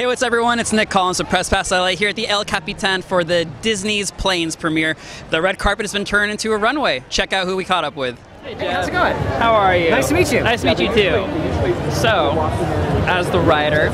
Hey, what's up, everyone? It's Nick Collins of Press Pass LA here at the El Capitan for the Disney's Planes premiere. The red carpet has been turned into a runway. Check out who we caught up with. Hey, Jeff. How's it going? How are you? Nice to meet you. Nice to meet you too. So, as the writer,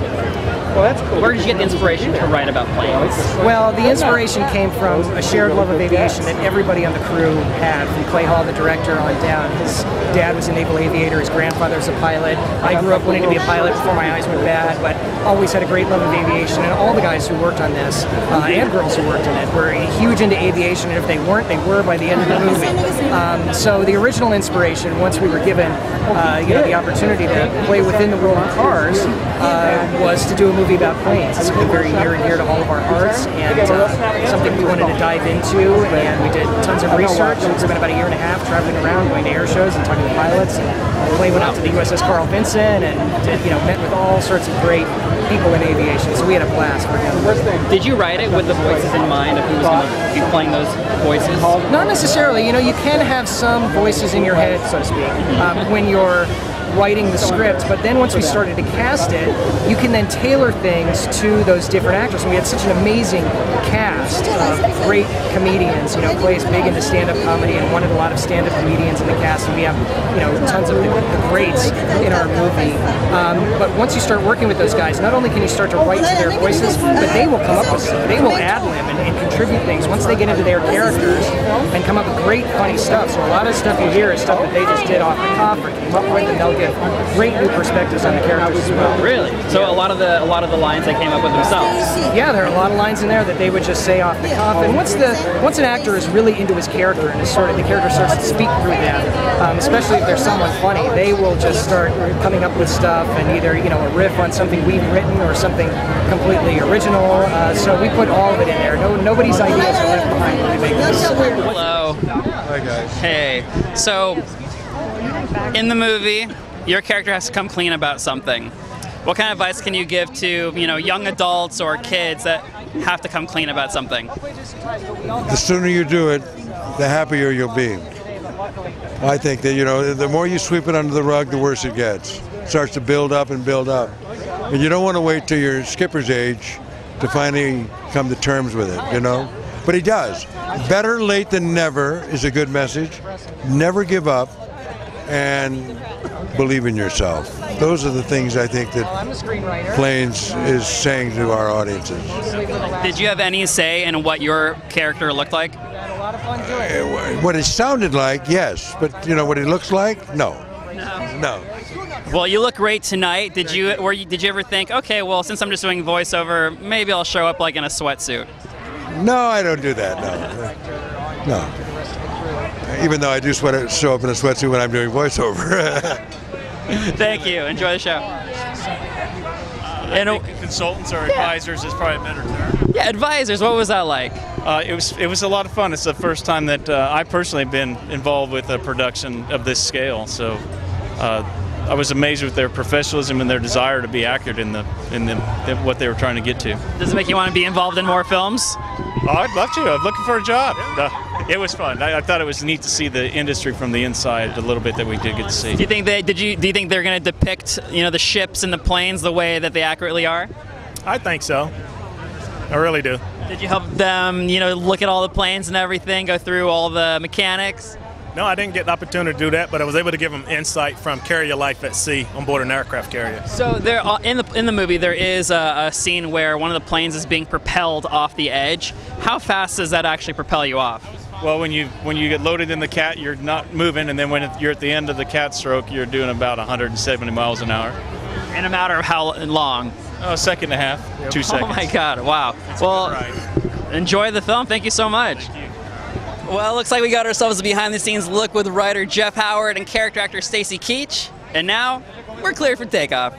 where did you get the inspiration to write about planes? Well, the inspiration came from a shared love of aviation that everybody on the crew had, from Clay Hall, the director, on down. His dad was a naval aviator, his grandfather was a pilot. I grew up wanting to be a pilot before my eyes went bad, but always had a great love of aviation, and all the guys who worked on this, and girls who worked in it, were huge into aviation, and if they weren't, they were by the end of the movie. So the original inspiration, once we were given the opportunity to play within the world of cars, was to do a movie about planes. It's something very near and dear to all of our hearts, and something we wanted to dive into, and we did tons of research. We spent about a year and a half traveling around, going to air shows and talking to pilots. The plane went out to the USS Carl Vinson, and met with all sorts of great people in aviation, so we had a blast. Did you write it with the voices in mind of who was going to be playing those voices? Not necessarily. You can have some voices in your head, so to speak, when you're writing the script, but then once we started to cast it, you can then tailor things to those different actors. And we had such an amazing cast of great comedians. Clay's big into stand-up comedy and wanted a lot of stand-up comedians in the cast, and we have tons of the greats in our movie. But once you start working with those guys, not only can you start to write to their voices, but they will come up with stuff. They will ad-lib and contribute things once they get into their characters and come up with great funny stuff. So a lot of stuff you hear is stuff that they just did off the cuff or came up with, and they'll give great new perspectives on the characters as well. Really? So a lot of the lines they came up with themselves. Yeah, there are a lot of lines in there that they would just say off the cuff. And once an actor is really into his character and the character starts to speak through them, especially if there's someone funny, they will just start coming up with stuff and either a riff on something we've written or something completely original. So we put all of it in there. Nobody's ideas are left behind when we make this. Hello. Hi guys. Hey. So in the movie, your character has to come clean about something. What kind of advice can you give to, young adults or kids that have to come clean about something? The sooner you do it, the happier you'll be. I think that, the more you sweep it under the rug, the worse it gets. It starts to build up and build up. And you don't want to wait till your skipper's age to finally come to terms with it, But he does. Better late than never is a good message. Never give up, and believe in yourself. Those are the things I think that Planes is saying to our audiences. Did you have any say in what your character looked like? What it sounded like, yes, but what it looks like, no. Well, you look great tonight. Did you ever think, okay, well, since I'm just doing voiceover, maybe I'll show up like in a sweatsuit? No, I don't do that. No. Even though I do show up in a sweatsuit when I'm doing voiceover. Thank you. Enjoy the show. I think consultants or advisors is probably a better term. Yeah, advisors. What was that like? It was a lot of fun. It's the first time that I personally have been involved with a production of this scale. So I was amazed with their professionalism and their desire to be accurate in what they were trying to get to. Does it make you want to be involved in more films? Oh, I'd love to. I'm looking for a job. It was fun. I thought it was neat to see the industry from the inside a little bit that we did get to see. Do you think they're going to depict the ships and the planes the way that they accurately are? I think so. I really do. Did you help them look at all the planes and everything, go through all the mechanics? No, I didn't get an opportunity to do that, but I was able to give them insight from carrier life at sea on board an aircraft carrier. So there, in the movie, there is a scene where one of the planes is being propelled off the edge. How fast does that actually propel you off? Well, when you get loaded in the cat, you're not moving, and then when you're at the end of the cat stroke, you're doing about 170 miles an hour. In a matter of how long? Oh, a second and a half, 2 seconds. Oh my God! Wow. Enjoy the film. Thank you so much. Thank you. Well, it looks like we got ourselves a behind-the-scenes look with writer Jeff Howard and character actor Stacy Keach. And now, we're clear for takeoff.